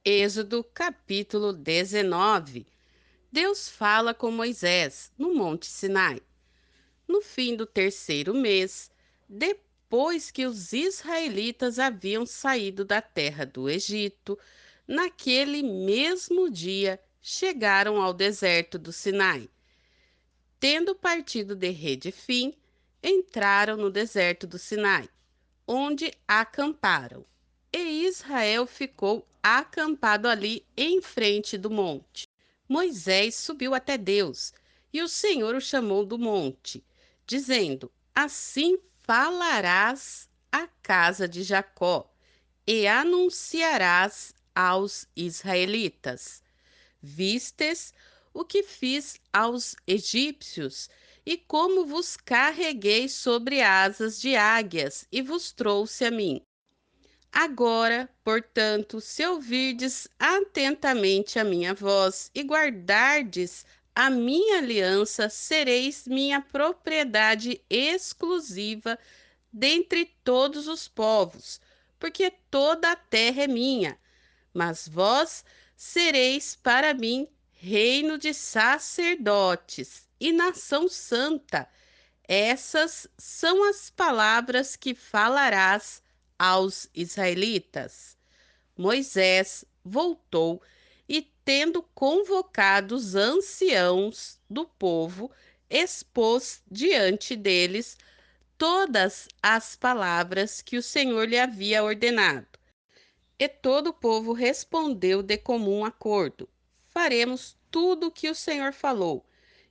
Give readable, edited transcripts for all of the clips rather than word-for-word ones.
Êxodo capítulo 19. Deus fala com Moisés no Monte Sinai. No fim do terceiro mês, depois que os israelitas haviam saído da terra do Egito, naquele mesmo dia chegaram ao deserto do Sinai. Tendo partido de Redefim, entraram no deserto do Sinai, onde acamparam. E Israel ficou acampado ali em frente do monte. Moisés subiu até Deus, e o Senhor o chamou do monte, dizendo: Assim falarás à casa de Jacó, e anunciarás aos israelitas: Vistes o que fiz aos egípcios, e como vos carreguei sobre asas de águias, e vos trouxe a mim. Agora, portanto, se ouvirdes atentamente a minha voz e guardardes a minha aliança, sereis minha propriedade exclusiva dentre todos os povos, porque toda a terra é minha. Mas vós sereis para mim reino de sacerdotes e nação santa. Essas são as palavras que falarás aos israelitas. Moisés voltou e, tendo convocado os anciãos do povo, expôs diante deles todas as palavras que o Senhor lhe havia ordenado. E todo o povo respondeu de comum acordo: Faremos tudo o que o Senhor falou.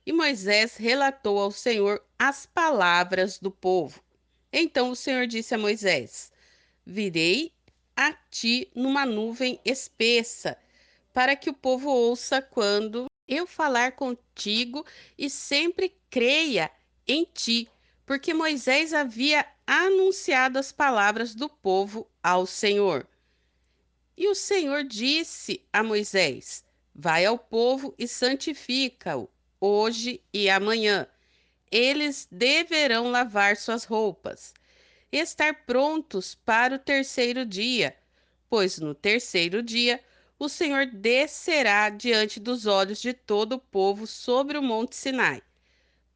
E Moisés relatou ao Senhor as palavras do povo. Então o Senhor disse a Moisés: Virei a ti numa nuvem espessa, para que o povo ouça quando eu falar contigo e sempre creia em ti, porque Moisés havia anunciado as palavras do povo ao Senhor. E o Senhor disse a Moisés: Vai ao povo e santifica-o, hoje e amanhã. Eles deverão lavar suas roupas e estar prontos para o terceiro dia, pois no terceiro dia o Senhor descerá diante dos olhos de todo o povo sobre o monte Sinai.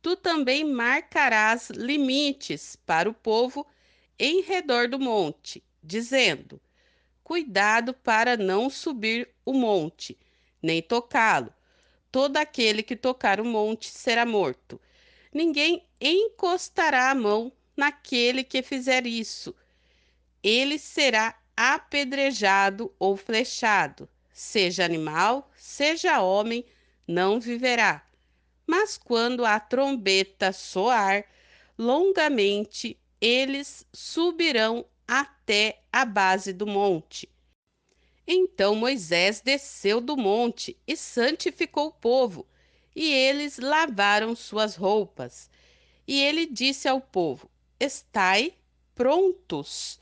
Tu também marcarás limites para o povo em redor do monte, dizendo: Cuidado para não subir o monte, nem tocá-lo. Todo aquele que tocar o monte será morto. Ninguém encostará a mão naquele que fizer isso. Ele será apedrejado ou flechado. Seja animal, seja homem, não viverá. Mas quando a trombeta soar longamente, eles subirão até a base do monte. Então Moisés desceu do monte e santificou o povo, e eles lavaram suas roupas. E ele disse ao povo: Estai prontos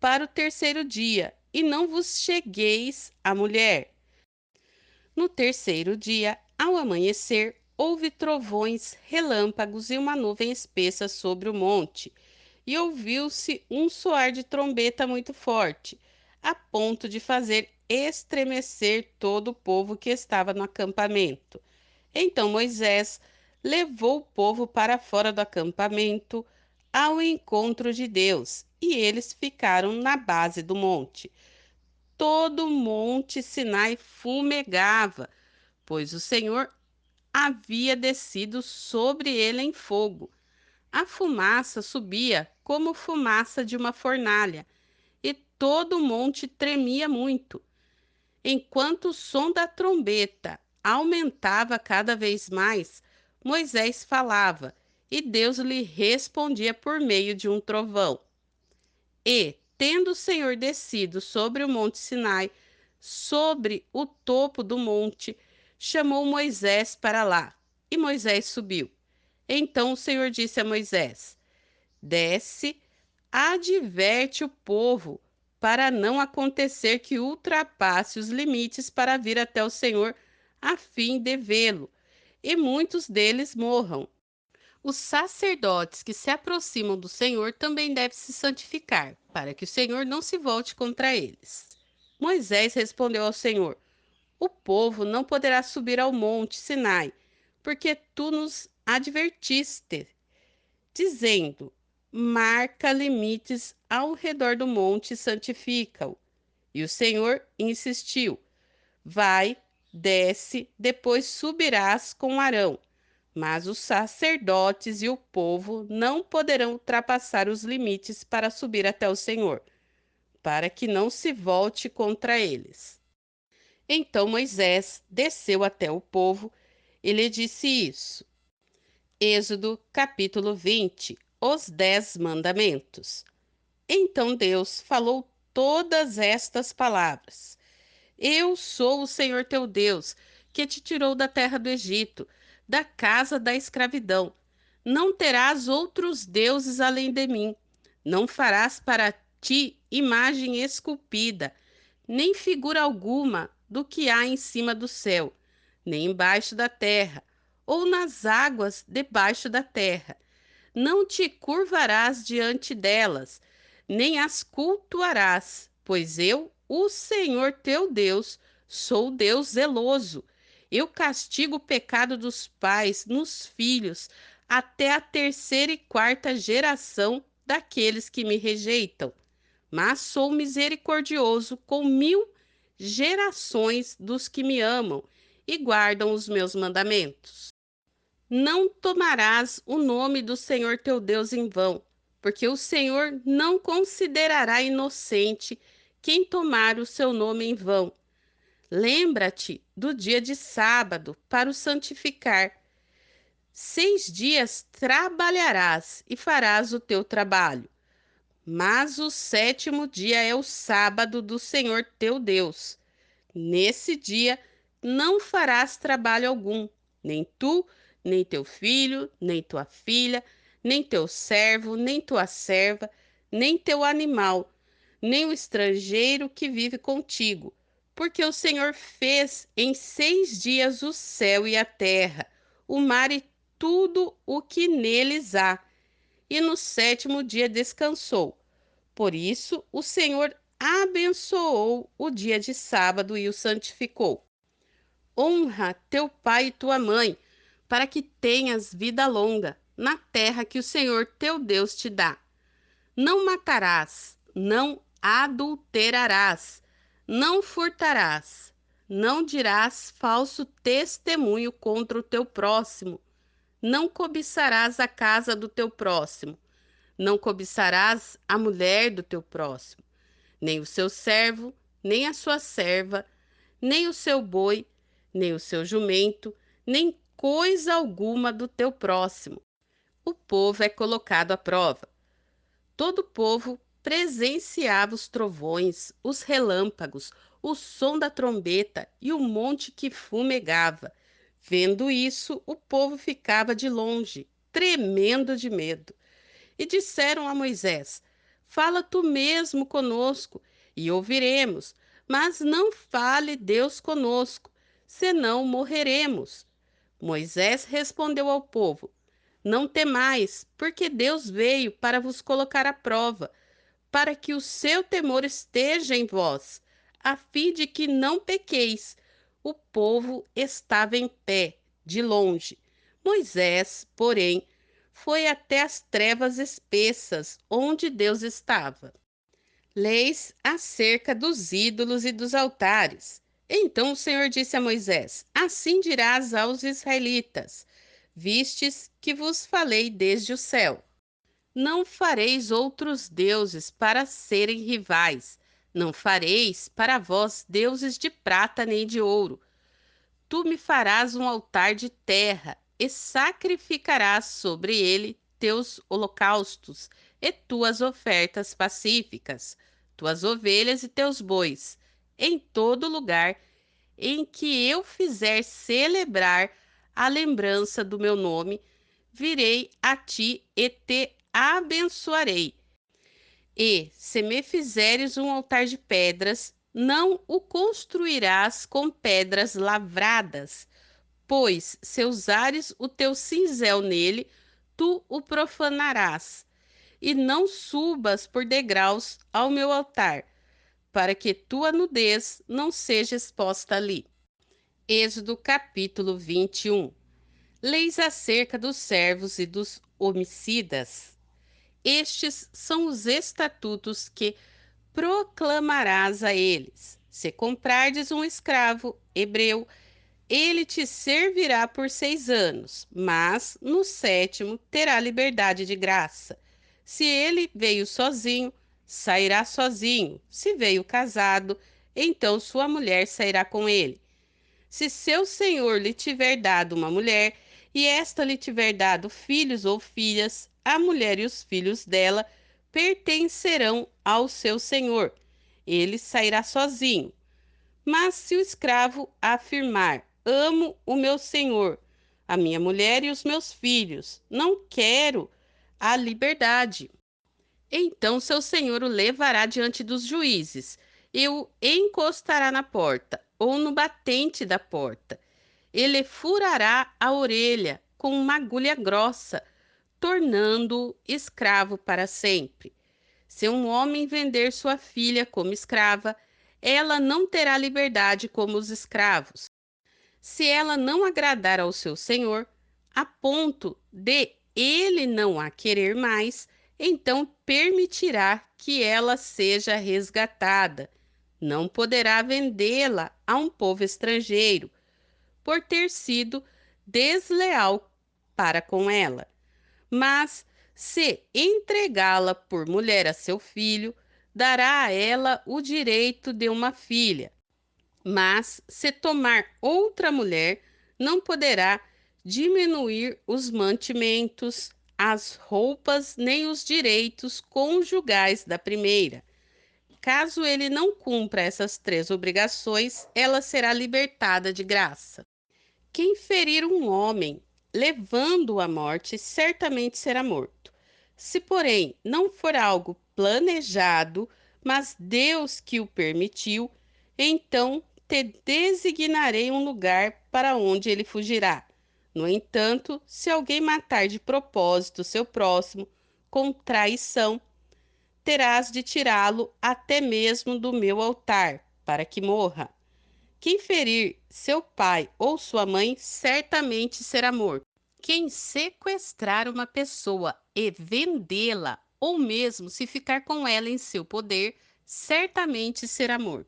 para o terceiro dia, e não vos chegueis à mulher. No terceiro dia, ao amanhecer, houve trovões, relâmpagos e uma nuvem espessa sobre o monte, e ouviu-se um soar de trombeta muito forte, a ponto de fazer estremecer todo o povo que estava no acampamento. Então Moisés levou o povo para fora do acampamento ao encontro de Deus, e eles ficaram na base do monte. Todo o monte Sinai fumegava, pois o Senhor havia descido sobre ele em fogo. A fumaça subia como fumaça de uma fornalha, e todo o monte tremia muito. Enquanto o som da trombeta aumentava cada vez mais, Moisés falava, e Deus lhe respondia por meio de um trovão. E, tendo o Senhor descido sobre o monte Sinai, sobre o topo do monte, chamou Moisés para lá, e Moisés subiu. Então o Senhor disse a Moisés: Desce, adverte o povo, para não acontecer que ultrapasse os limites para vir até o Senhor, a fim de vê-lo, e muitos deles morram. Os sacerdotes que se aproximam do Senhor também devem se santificar, para que o Senhor não se volte contra eles. Moisés respondeu ao Senhor: o povo não poderá subir ao monte Sinai, porque tu nos advertiste, dizendo: marca limites ao redor do monte e santifica-o. E o Senhor insistiu: vai, desce, depois subirás com Arão. Mas os sacerdotes e o povo não poderão ultrapassar os limites para subir até o Senhor, para que não se volte contra eles. Então Moisés desceu até o povo e lhe disse isso. Êxodo capítulo 20, os 10 mandamentos. Então Deus falou todas estas palavras: eu sou o Senhor teu Deus, que te tirou da terra do Egito, da casa da escravidão. Não terás outros deuses além de mim. Não farás para ti imagem esculpida, nem figura alguma do que há em cima do céu, nem embaixo da terra, ou nas águas debaixo da terra. Não te curvarás diante delas, nem as cultuarás, pois eu, o Senhor teu Deus, sou Deus zeloso. Eu castigo o pecado dos pais nos filhos, até a terceira e quarta geração daqueles que me rejeitam. Mas sou misericordioso com 1000 gerações dos que me amam e guardam os meus mandamentos. Não tomarás o nome do Senhor teu Deus em vão, porque o Senhor não considerará inocente quem tomar o seu nome em vão. Lembra-te do dia de sábado para o santificar. 6 dias trabalharás e farás o teu trabalho, mas o sétimo dia é o sábado do Senhor teu Deus. Nesse dia não farás trabalho algum, nem tu, nem teu filho, nem tua filha, nem teu servo, nem tua serva, nem teu animal, nem o estrangeiro que vive contigo, porque o Senhor fez em 6 dias o céu e a terra, o mar e tudo o que neles há, e no sétimo dia descansou. Por isso, o Senhor abençoou o dia de sábado e o santificou. Honra teu pai e tua mãe, para que tenhas vida longa na terra que o Senhor teu Deus te dá. Não matarás, não adulterarás, não furtarás, não dirás falso testemunho contra o teu próximo, não cobiçarás a casa do teu próximo, não cobiçarás a mulher do teu próximo, nem o seu servo, nem a sua serva, nem o seu boi, nem o seu jumento, nem coisa alguma do teu próximo. O povo é colocado à prova. Todo o povo presenciava os trovões, os relâmpagos, o som da trombeta e o monte que fumegava. Vendo isso, o povo ficava de longe, tremendo de medo. E disseram a Moisés: fala tu mesmo conosco, e ouviremos, mas não fale Deus conosco, senão morreremos. Moisés respondeu ao povo: não temais, porque Deus veio para vos colocar à prova, para que o seu temor esteja em vós, a fim de que não pequeis. O povo estava em pé, de longe. Moisés, porém, foi até as trevas espessas, onde Deus estava. Leis acerca dos ídolos e dos altares. Então o Senhor disse a Moisés: assim dirás aos israelitas: vistes que vos falei desde o céu. Não fareis outros deuses para serem rivais. Não fareis para vós deuses de prata nem de ouro. Tu me farás um altar de terra e sacrificarás sobre ele teus holocaustos e tuas ofertas pacíficas, tuas ovelhas e teus bois, em todo lugar em que eu fizer celebrar a lembrança do meu nome, virei a ti e te abençoarei. E, se me fizeres um altar de pedras, não o construirás com pedras lavradas, pois, se usares o teu cinzel nele, tu o profanarás. E não subas por degraus ao meu altar, para que tua nudez não seja exposta ali. Êxodo capítulo 21. Leis acerca dos servos e dos homicidas. Estes são os estatutos que proclamarás a eles. Se comprardes um escravo hebreu, ele te servirá por 6 anos, mas no sétimo terá liberdade de graça. Se ele veio sozinho, sairá sozinho. Se veio casado, então sua mulher sairá com ele. Se seu senhor lhe tiver dado uma mulher, e esta lhe tiver dado filhos ou filhas, a mulher e os filhos dela pertencerão ao seu senhor. Ele sairá sozinho. Mas se o escravo afirmar: amo o meu senhor, a minha mulher e os meus filhos, não quero a liberdade. Então seu senhor o levará diante dos juízes e o encostará na porta ou no batente da porta. Ele furará a orelha com uma agulha grossa, tornando-o escravo para sempre. Se um homem vender sua filha como escrava, ela não terá liberdade como os escravos. Se ela não agradar ao seu senhor, a ponto de ele não a querer mais, então permitirá que ela seja resgatada. Não poderá vendê-la a um povo estrangeiro, por ter sido desleal para com ela. Mas, se entregá-la por mulher a seu filho, dará a ela o direito de uma filha. Mas, se tomar outra mulher, não poderá diminuir os mantimentos, as roupas, nem os direitos conjugais da primeira. Caso ele não cumpra essas 3 obrigações, ela será libertada de graça. Quem ferir um homem, levando-o à morte, certamente será morto. Se, porém, não for algo planejado, mas Deus que o permitiu, então te designarei um lugar para onde ele fugirá. No entanto, se alguém matar de propósito seu próximo, com traição, terás de tirá-lo até mesmo do meu altar, para que morra. Quem ferir seu pai ou sua mãe certamente será morto. Quem sequestrar uma pessoa e vendê-la, ou mesmo se ficar com ela em seu poder, certamente será morto.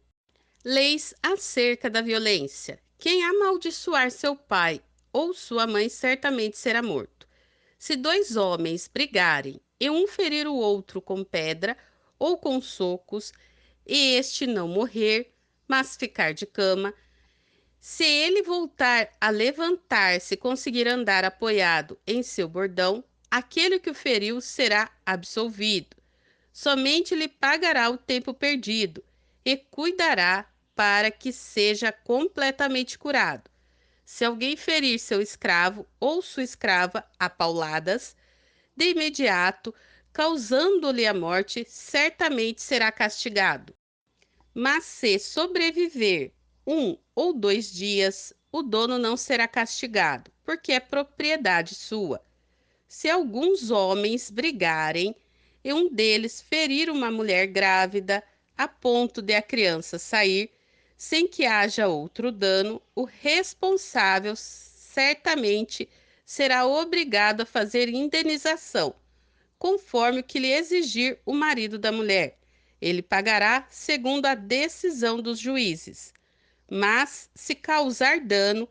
Leis acerca da violência. Quem amaldiçoar seu pai ou sua mãe certamente será morto. Se 2 homens brigarem e um ferir o outro com pedra ou com socos, e este não morrer, mas ficar de cama, se ele voltar a levantar-se e conseguir andar apoiado em seu bordão, aquele que o feriu será absolvido. Somente lhe pagará o tempo perdido e cuidará para que seja completamente curado. Se alguém ferir seu escravo ou sua escrava a pauladas, de imediato, causando-lhe a morte, certamente será castigado. Mas se sobreviver 1 ou 2 dias, o dono não será castigado, porque é propriedade sua. Se alguns homens brigarem e um deles ferir uma mulher grávida a ponto de a criança sair, sem que haja outro dano, o responsável certamente será obrigado a fazer indenização, conforme o que lhe exigir o marido da mulher. Ele pagará segundo a decisão dos juízes. Mas, se causar dano,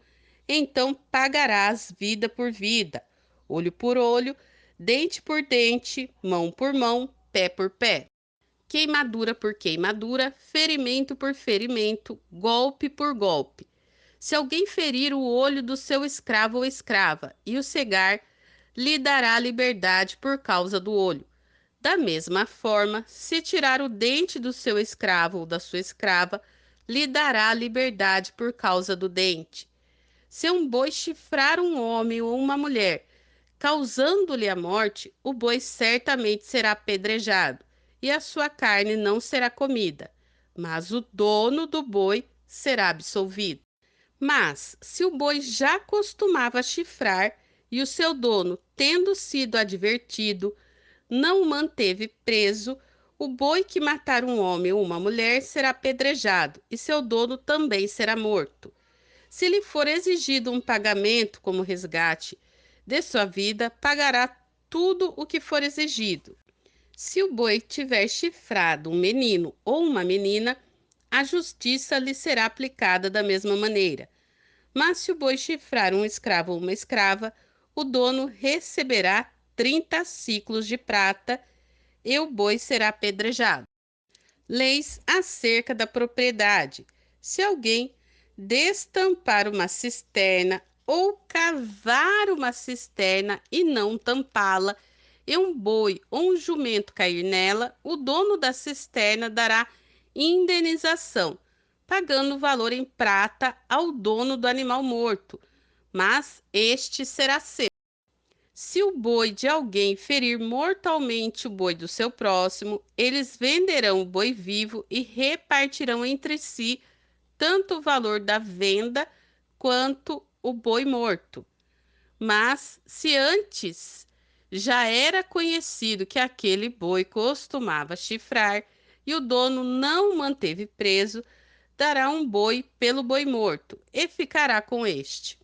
então pagarás vida por vida, olho por olho, dente por dente, mão por mão, pé por pé. Queimadura por queimadura, ferimento por ferimento, golpe por golpe. Se alguém ferir o olho do seu escravo ou escrava e o cegar, lhe dará liberdade por causa do olho. Da mesma forma, se tirar o dente do seu escravo ou da sua escrava, lhe dará liberdade por causa do dente. Se um boi chifrar um homem ou uma mulher, causando-lhe a morte, o boi certamente será apedrejado, e a sua carne não será comida, mas o dono do boi será absolvido. Mas, se o boi já costumava chifrar, e o seu dono, tendo sido advertido, não o manteve preso, O boi que matar um homem ou uma mulher será apedrejado, e seu dono também será morto. Se lhe for exigido um pagamento como resgate de sua vida, pagará tudo o que for exigido. Se o boi tiver chifrado um menino ou uma menina, a justiça lhe será aplicada da mesma maneira. Mas se o boi chifrar um escravo ou uma escrava, o dono receberá 30 ciclos de prata e o boi será apedrejado. Leis acerca da propriedade. Se alguém destampar uma cisterna ou cavar uma cisterna e não tampá-la, e um boi ou um jumento cair nela, o dono da cisterna dará indenização, pagando o valor em prata ao dono do animal morto, mas este será seu. Se o boi de alguém ferir mortalmente o boi do seu próximo, eles venderão o boi vivo e repartirão entre si tanto o valor da venda quanto o boi morto. Mas se antes já era conhecido que aquele boi costumava chifrar e o dono não o manteve preso, dará um boi pelo boi morto e ficará com este.